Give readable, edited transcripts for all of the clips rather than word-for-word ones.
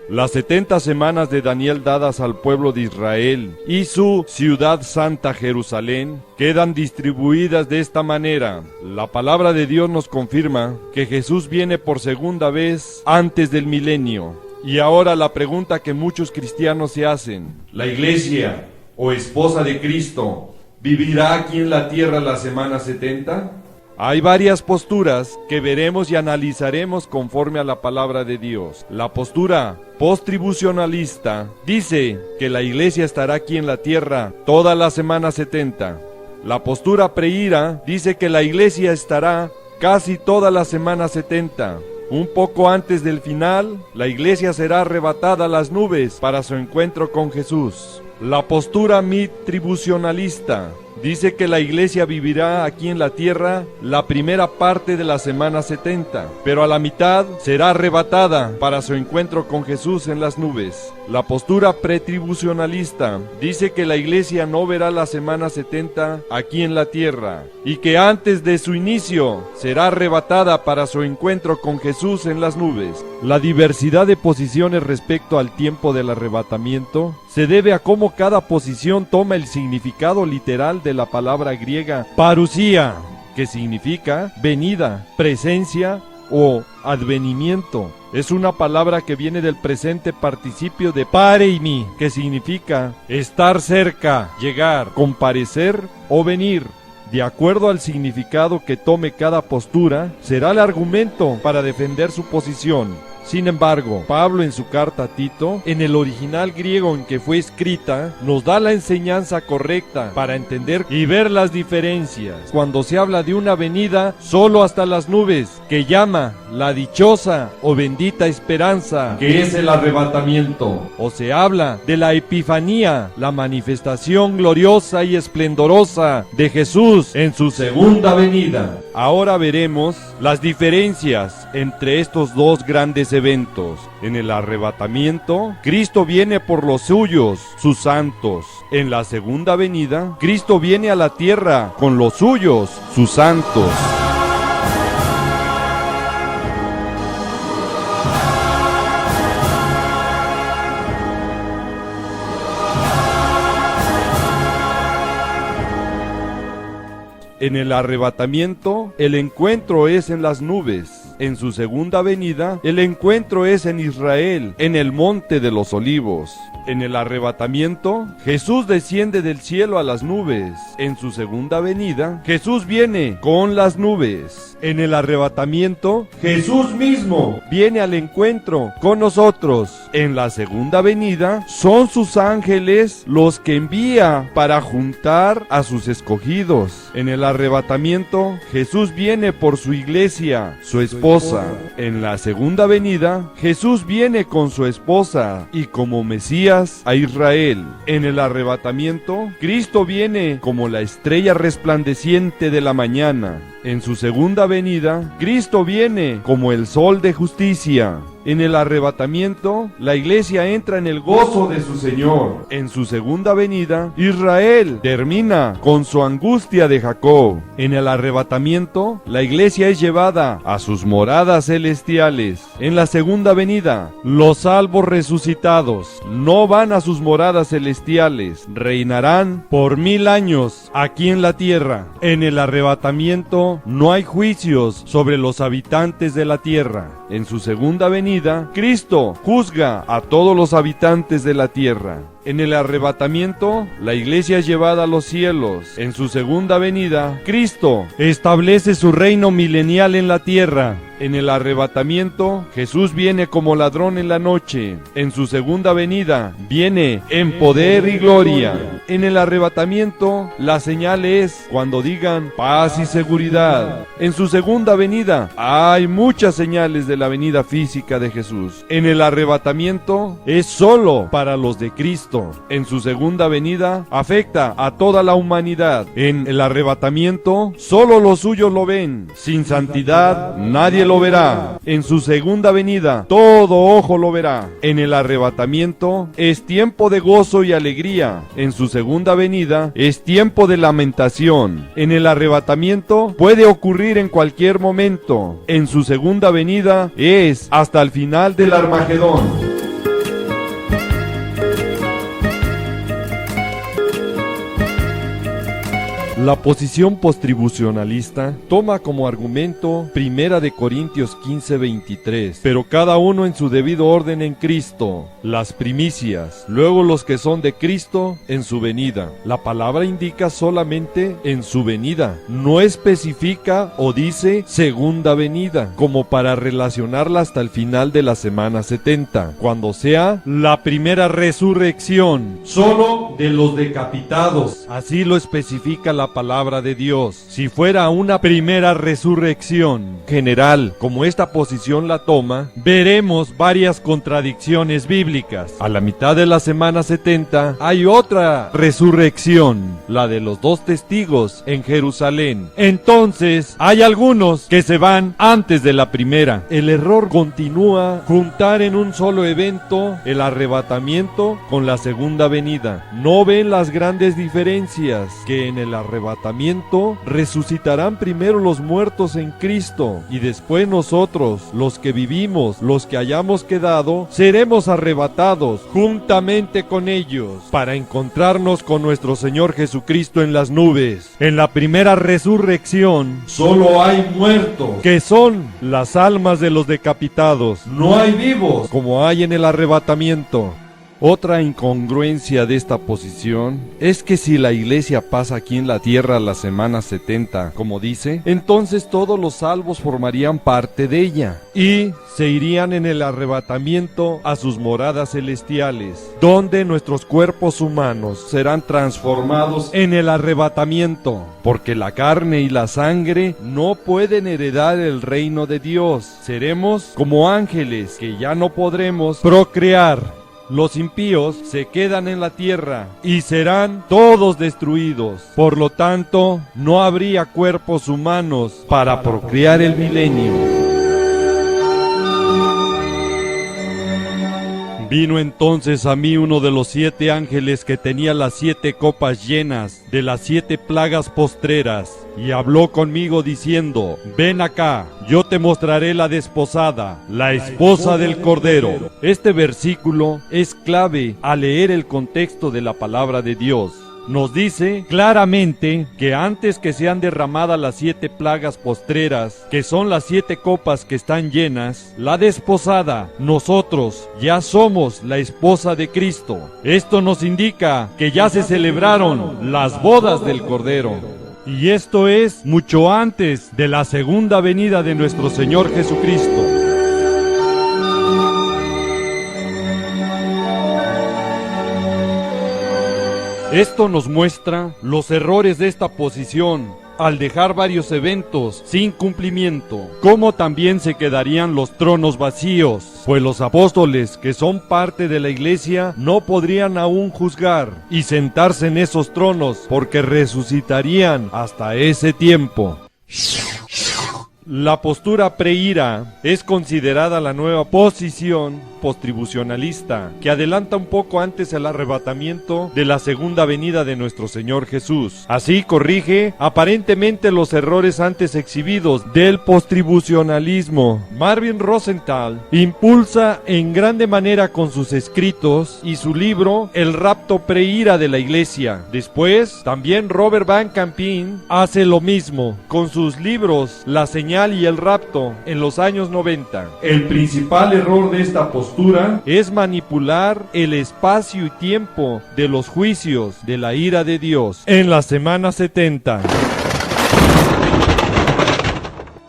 Las 70 semanas de Daniel dadas al pueblo de Israel y su ciudad santa Jerusalén quedan distribuidas de esta manera. La palabra de Dios nos confirma que Jesús viene por segunda vez antes del milenio. Y ahora la pregunta que muchos cristianos se hacen: ¿la iglesia o esposa de Cristo vivirá aquí en la tierra la semana 70? Hay varias posturas que veremos y analizaremos conforme a la palabra de Dios. La postura post-tribucionalista dice que la iglesia estará aquí en la tierra toda la semana 70. La postura preíra dice que la iglesia estará casi toda la semana 70. Un poco antes del final, la iglesia será arrebatada a las nubes para su encuentro con Jesús. La postura mid-tribucionalista dice que la iglesia vivirá aquí en la tierra la primera parte de la semana 70, pero a la mitad será arrebatada para su encuentro con Jesús en las nubes. La postura pretribucionalista dice que la iglesia no verá la semana 70 aquí en la tierra y que antes de su inicio será arrebatada para su encuentro con Jesús en las nubes. La diversidad de posiciones respecto al tiempo del arrebatamiento se debe a cómo cada posición toma el significado literal de la palabra griega parusía, que significa venida, presencia o advenimiento. Es una palabra que viene del presente participio de pareimi, que significa estar cerca, llegar, comparecer o venir. De acuerdo al significado que tome cada postura, será el argumento para defender su posición. Sin embargo, Pablo en su carta a Tito, en el original griego en que fue escrita, nos da la enseñanza correcta para entender y ver las diferencias. Cuando se habla de una venida solo hasta las nubes, que llama la dichosa o bendita esperanza, que es el arrebatamiento, o se habla de la epifanía, la manifestación gloriosa y esplendorosa de Jesús en su segunda venida. Ahora veremos las diferencias entre estos dos grandes eventos. En el arrebatamiento, Cristo viene por los suyos, sus santos. En la segunda venida, Cristo viene a la tierra con los suyos, sus santos. En el arrebatamiento, el encuentro es en las nubes. En su segunda venida, el encuentro es en Israel, en el monte de los olivos. En el arrebatamiento, Jesús desciende del cielo a las nubes. En su segunda venida, Jesús viene con las nubes. En el arrebatamiento, Jesús mismo viene al encuentro con nosotros. En la segunda venida, son sus ángeles los que envía para juntar a sus escogidos. En el arrebatamiento, Jesús viene por su iglesia, su esposa. En la segunda venida, Jesús viene con su esposa y como Mesías a Israel. En el arrebatamiento, Cristo viene como la estrella resplandeciente de la mañana. En su segunda venida, Cristo viene como el sol de justicia. En el arrebatamiento, la iglesia entra en el gozo de su Señor. En su segunda venida, Israel termina con su angustia de Jacob. En el arrebatamiento, la iglesia es llevada a sus moradas celestiales. En la segunda venida, los salvos resucitados no van a sus moradas celestiales, reinarán por 1000 años aquí en la tierra. En el arrebatamiento, no hay juicios sobre los habitantes de la tierra. En su segunda venida, Cristo juzga a todos los habitantes de la tierra. En el arrebatamiento, la iglesia es llevada a los cielos. En su segunda venida, Cristo establece su reino milenial en la tierra. En el arrebatamiento, Jesús viene como ladrón en la noche. En su segunda venida, viene en poder y gloria. En el arrebatamiento, la señal es cuando digan paz y seguridad. En su segunda venida, hay muchas señales de la venida física de Jesús. En el arrebatamiento, es solo para los de Cristo. En su segunda venida, afecta a toda la humanidad. En el arrebatamiento, solo los suyos lo ven. Sin santidad, nadie lo verá. En su segunda venida, todo ojo lo verá. En el arrebatamiento, es tiempo de gozo y alegría. En su segunda venida, es tiempo de lamentación. En el arrebatamiento, puede ocurrir en cualquier momento. En su segunda venida, es hasta el final del Armagedón. La posición postribucionalista toma como argumento 1 Corintios 15:23, pero cada uno en su debido orden en Cristo, las primicias, luego los que son de Cristo en su venida. La palabra indica solamente en su venida, no especifica o dice segunda venida, como para relacionarla hasta el final de la semana 70, cuando sea la primera resurrección, solo de los decapitados. Así lo especifica la palabra de Dios. Si fuera una primera resurrección general, como esta posición la toma, veremos varias contradicciones bíblicas. A la mitad de la semana 70 hay otra resurrección, la de los 2 testigos en Jerusalén. Entonces, hay algunos que se van antes de la primera. El error continúa juntar en un solo evento el arrebatamiento con la segunda venida. No ven las grandes diferencias, que en el arrebatamiento resucitarán primero los muertos en Cristo y después nosotros, los que vivimos, los que hayamos quedado, seremos arrebatados juntamente con ellos para encontrarnos con nuestro Señor Jesucristo en las nubes. En la primera resurrección solo hay muertos, que son las almas de los decapitados. No hay vivos como hay en el arrebatamiento. Otra incongruencia de esta posición es que si la iglesia pasa aquí en la tierra la semana 70, como dice, entonces todos los salvos formarían parte de ella y se irían en el arrebatamiento a sus moradas celestiales, donde nuestros cuerpos humanos serán transformados en el arrebatamiento, porque la carne y la sangre no pueden heredar el reino de Dios. Seremos como ángeles que ya no podremos procrear. Los impíos se quedan en la tierra y serán todos destruidos. Por lo tanto, no habría cuerpos humanos para procrear el milenio. Vino entonces a mí uno de los 7 ángeles que tenía las 7 copas llenas de las 7 plagas postreras, y habló conmigo diciendo: ven acá, yo te mostraré la desposada, la esposa del Cordero. Este versículo es clave al leer el contexto de la palabra de Dios. Nos dice claramente que antes que sean derramadas las 7 plagas postreras, que son las 7 copas que están llenas, la desposada, nosotros, ya somos la esposa de Cristo. Esto nos indica que ya se celebraron las bodas del Cordero. Y esto es mucho antes de la segunda venida de nuestro Señor Jesucristo. Esto nos muestra los errores de esta posición al dejar varios eventos sin cumplimiento, como también se quedarían los tronos vacíos, pues los apóstoles, que son parte de la iglesia, no podrían aún juzgar y sentarse en esos tronos, porque resucitarían hasta ese tiempo. La postura preira es considerada la nueva posición postribucionalista, que adelanta un poco antes el arrebatamiento de la segunda venida de nuestro Señor Jesús. Así corrige aparentemente los errores antes exhibidos del postribucionalismo. Marvin Rosenthal impulsa en grande manera con sus escritos y su libro el rapto preira de la iglesia. Después, también Robert Van Campin hace lo mismo con sus libros La señal y el rapto en los años 90. El principal error de esta postura es manipular el espacio y tiempo de los juicios de la ira de Dios en la semana 70.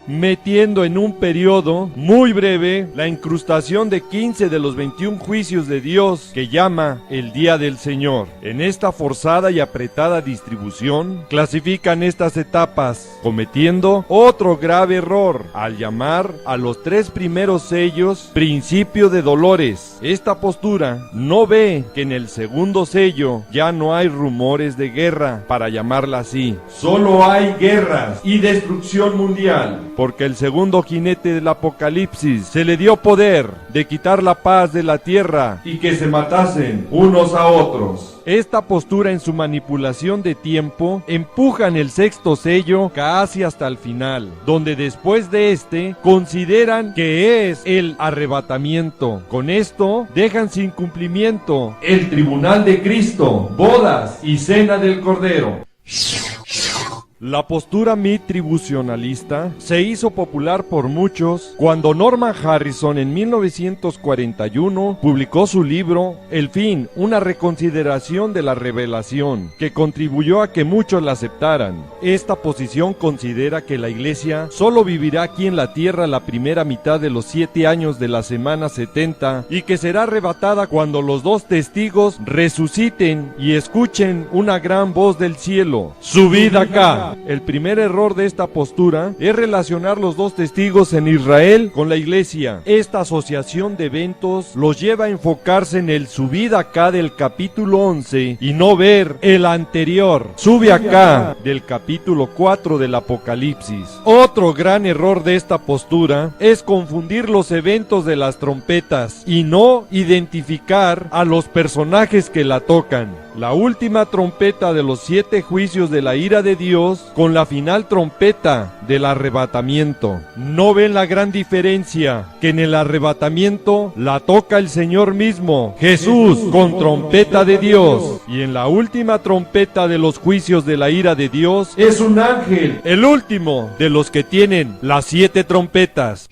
Metiendo en un periodo muy breve la incrustación de 15 de los 21 juicios de Dios que llama el Día del Señor. En esta forzada y apretada distribución clasifican estas etapas, cometiendo otro grave error al llamar a los 3 primeros sellos principio de dolores. Esta postura no ve que en el segundo sello ya no hay rumores de guerra, para llamarla así. Solo hay guerras y destrucción mundial, porque el segundo jinete del Apocalipsis se le dio poder de quitar la paz de la tierra y que se matasen unos a otros. Esta postura en su manipulación de tiempo empujan el sexto sello casi hasta el final, donde después de este consideran que es el arrebatamiento. Con esto dejan sin cumplimiento el tribunal de Cristo, bodas y cena del Cordero. La postura mitribucionalista se hizo popular por muchos cuando Norman Harrison en 1941 publicó su libro El fin, una reconsideración de la revelación, que contribuyó a que muchos la aceptaran. Esta posición considera que la Iglesia solo vivirá aquí en la tierra la primera mitad de los 7 años de la semana 70 y que será arrebatada cuando los 2 testigos resuciten y escuchen una gran voz del cielo: ¡Subid acá! El primer error de esta postura es relacionar los 2 testigos en Israel con la Iglesia. Esta asociación de eventos los lleva a enfocarse en el subid acá del capítulo 11 y no ver el anterior, sube acá, del capítulo 4 del Apocalipsis. Otro gran error de esta postura es confundir los eventos de las trompetas y no identificar a los personajes que la tocan. La última trompeta de los 7 juicios de la ira de Dios con la final trompeta del arrebatamiento. ¿No ven la gran diferencia? Que en el arrebatamiento la toca el Señor mismo, Jesús, con trompeta de Dios. Y en la última trompeta de los juicios de la ira de Dios es un ángel, el último de los que tienen las 7 trompetas.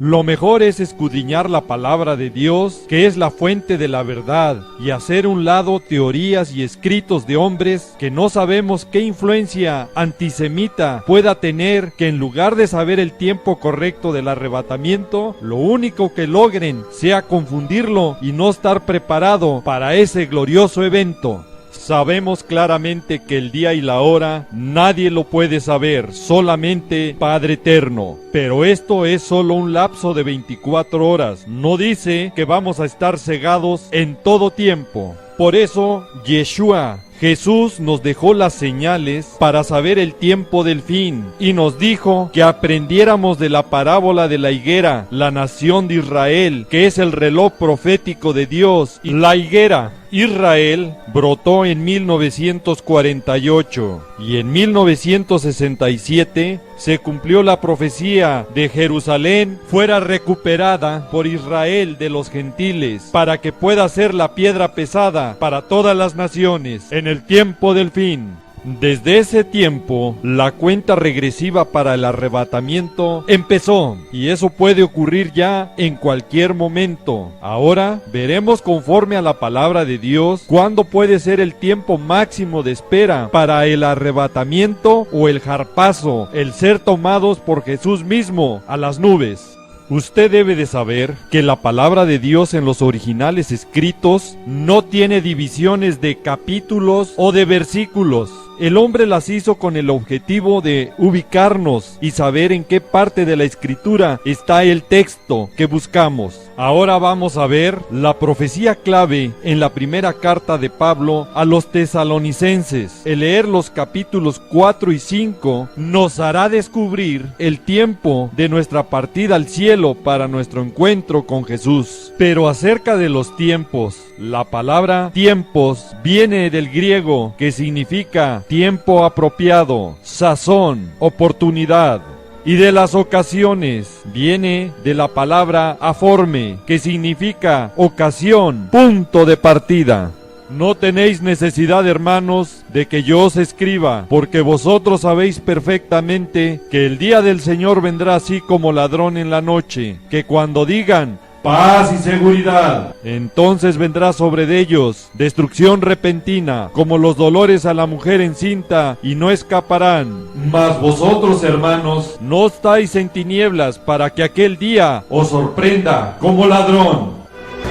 Lo mejor es escudriñar la palabra de Dios, que es la fuente de la verdad, y hacer un lado teorías y escritos de hombres que no sabemos qué influencia antisemita pueda tener, que en lugar de saber el tiempo correcto del arrebatamiento, lo único que logren sea confundirlo y no estar preparado para ese glorioso evento. Sabemos claramente que el día y la hora nadie lo puede saber, solamente Padre Eterno. Pero esto es solo un lapso de 24 horas. No dice que vamos a estar cegados en todo tiempo. Por eso, Yeshua, Jesús, nos dejó las señales para saber el tiempo del fin, y nos dijo que aprendiéramos de la parábola de la higuera, la nación de Israel, que es el reloj profético de Dios. Y la higuera, Israel, brotó en 1948, y en 1967 se cumplió la profecía de Jerusalén fuera recuperada por Israel de los gentiles, para que pueda ser la piedra pesada para todas las naciones en el tiempo del fin. Desde ese tiempo, la cuenta regresiva para el arrebatamiento empezó, y eso puede ocurrir ya en cualquier momento. Ahora veremos, conforme a la palabra de Dios, cuándo puede ser el tiempo máximo de espera para el arrebatamiento o el jarpazo, el ser tomados por Jesús mismo a las nubes. Usted debe de saber que la palabra de Dios en los originales escritos no tiene divisiones de capítulos o de versículos. El hombre las hizo con el objetivo de ubicarnos y saber en qué parte de la escritura está el texto que buscamos. Ahora vamos a ver la profecía clave en la primera carta de Pablo a los tesalonicenses. El leer los capítulos 4 y 5 nos hará descubrir el tiempo de nuestra partida al cielo para nuestro encuentro con Jesús. Pero acerca de los tiempos, la palabra tiempos viene del griego, que significa tiempo apropiado, sazón, oportunidad. Y de las ocasiones viene de la palabra aforme, que significa ocasión, punto de partida. No tenéis necesidad, hermanos, de que yo os escriba, porque vosotros sabéis perfectamente que el día del Señor vendrá así como ladrón en la noche, que cuando digan paz y seguridad, entonces vendrá sobre ellos destrucción repentina, como los dolores a la mujer encinta, y no escaparán. Mas vosotros, hermanos, no estáis en tinieblas, para que aquel día os sorprenda como ladrón.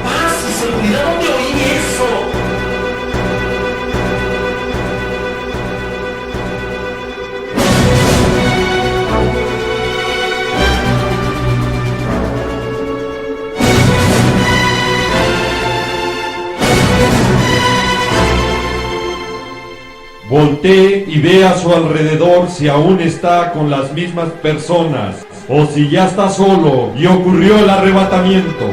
Paz y seguridad, ¿dónde oí eso? Voltee y ve a su alrededor si aún está con las mismas personas, o si ya está solo y ocurrió el arrebatamiento.